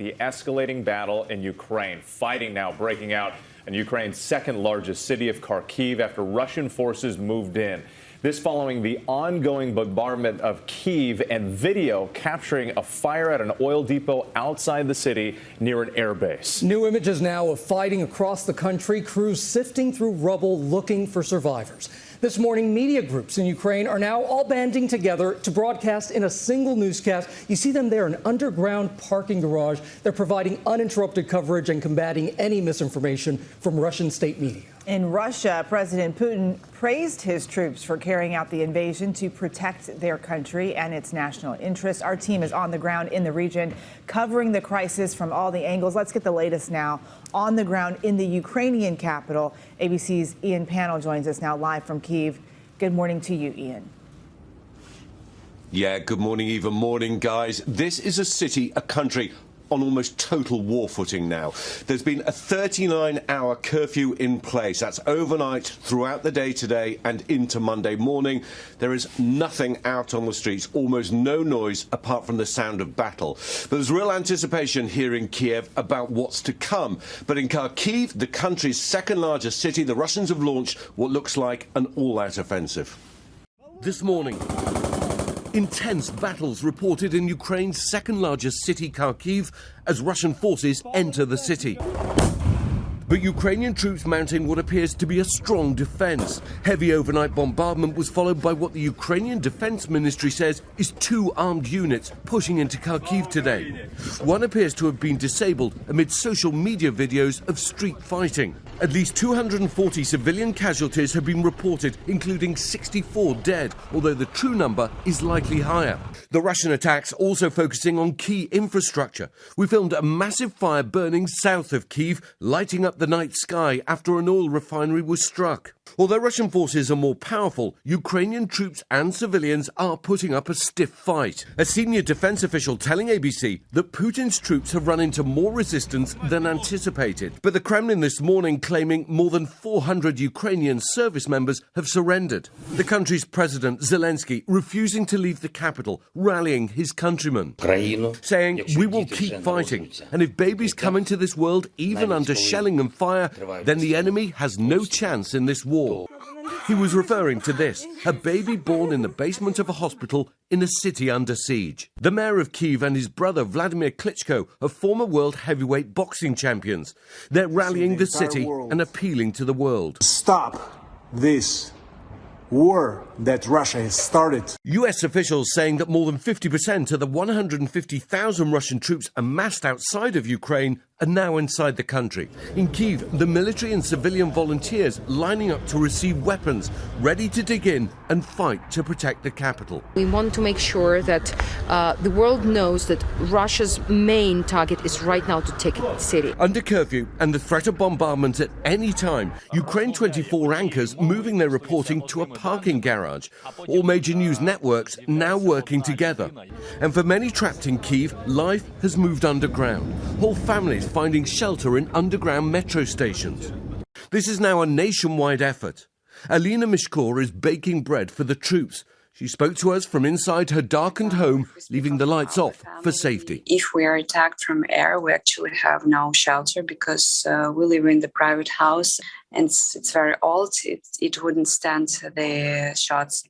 the escalating battle in Ukraine. Fighting now breaking out in Ukraine's second largest city of Kharkiv after Russian forces moved in. This following the ongoing bombardment of Kyiv and video capturing a fire at an oil depot outside the city near an airbase. New images now of fighting across the country, crews sifting through rubble looking for survivors. This morning, media groups in Ukraine are now all banding together to broadcast in a single newscast. You see them there, an underground parking garage. They're providing uninterrupted coverage and combating any misinformation from Russian state media. In Russia, President Putin praised his troops for carrying out the invasion to protect their country and its national interests. Our team is on the ground in the region, covering the crisis from all the angles. Let's get the latest now on the ground in the Ukrainian capital. ABC's Ian Pannell joins us now live from Kyiv. Good morning to you, Ian. Yeah, good morning, Eva. Morning, guys. This is a city, a country on almost total war footing now. There's been a 39-hour curfew in place. That's overnight, throughout the day today and into Monday morning. There is nothing out on the streets, almost no noise apart from the sound of battle. But there's real anticipation here in Kiev about what's to come. But in Kharkiv, the country's second largest city, the Russians have launched what looks like an all-out offensive. This morning, intense battles reported in Ukraine's second-largest city, Kharkiv, as Russian forces enter the city. But Ukrainian troops mounting what appears to be a strong defence. Heavy overnight bombardment was followed by what the Ukrainian Defence Ministry says is 2 armed units pushing into Kharkiv today. One appears to have been disabled amid social media videos of street fighting. At least 240 civilian casualties have been reported, including 64 dead, although the true number is likely higher. The Russian attacks also focusing on key infrastructure. We filmed a massive fire burning south of Kyiv, lighting up the night sky after an oil refinery was struck. Although Russian forces are more powerful, Ukrainian troops and civilians are putting up a stiff fight. A senior defense official telling ABC that Putin's troops have run into more resistance than anticipated. But the Kremlin this morning claiming more than 400 Ukrainian service members have surrendered. The country's President Zelensky refusing to leave the capital, rallying his countrymen, saying, "We will keep fighting, and if babies come into this world even under shelling and fire, then the enemy has no chance in this war." He was referring to this, a baby born in the basement of a hospital in a city under siege. The mayor of Kyiv and his brother Vladimir Klitschko are former world heavyweight boxing champions. They're rallying the city and appealing to the world. Stop this war that Russia has started. US officials saying that more than 50% of the 150,000 Russian troops amassed outside of Ukraine are now inside the country. In Kyiv, the military and civilian volunteers lining up to receive weapons, ready to dig in and fight to protect the capital. We want to make sure that the world knows that Russia's main target is right now to take the city. Under curfew and the threat of bombardment at any time, Ukraine 24 anchors moving their reporting to a parking garage. All major news networks now working together. And for many trapped in Kyiv, life has moved underground. Whole families finding shelter in underground metro stations. This is now a nationwide effort. Alina Mishkor is baking bread for the troops. She spoke to us from inside her darkened home, leaving the lights off for safety. If we are attacked from air, we actually have no shelter because we live in the private house and it's very old. It wouldn't stand the shots.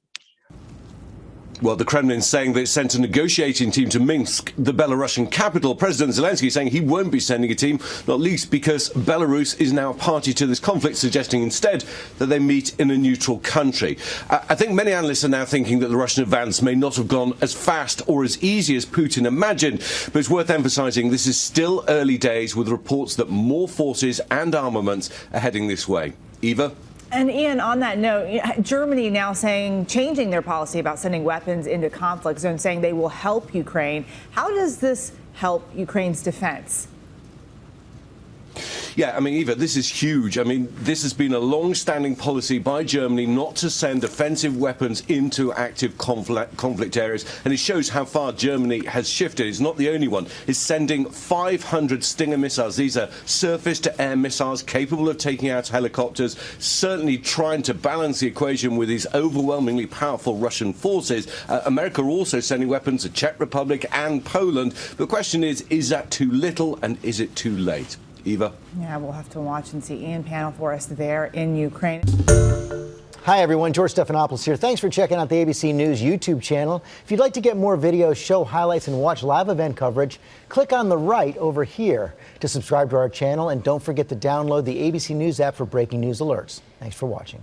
Well, the Kremlin saying they sent a negotiating team to Minsk, the Belarusian capital. President Zelensky saying he won't be sending a team, not least because Belarus is now a party to this conflict, suggesting instead that they meet in a neutral country. I think many analysts are now thinking that the Russian advance may not have gone as fast or as easy as Putin imagined, but it's worth emphasising this is still early days with reports that more forces and armaments are heading this way. Eva? And Ian, on that note, Germany now changing their policy about sending weapons into conflict zones, saying they will help Ukraine. How does this help Ukraine's defense? Yeah, I mean, Eva, this is huge. I mean, this has been a long-standing policy by Germany not to send offensive weapons into active conflict areas, and it shows how far Germany has shifted. It's not the only one. It's sending 500 Stinger missiles. These are surface-to-air missiles capable of taking out helicopters, certainly trying to balance the equation with these overwhelmingly powerful Russian forces. America are also sending weapons to Czech Republic and Poland. The question is that too little and is it too late? Eva? Yeah, we'll have to watch and see. Ian Panel for us there in Ukraine. Hi, everyone. George Stephanopoulos here. Thanks for checking out the ABC News YouTube channel. If you'd like to get more videos, show highlights, and watch live event coverage, click on the right over here to subscribe to our channel. And don't forget to download the ABC News app for breaking news alerts. Thanks for watching.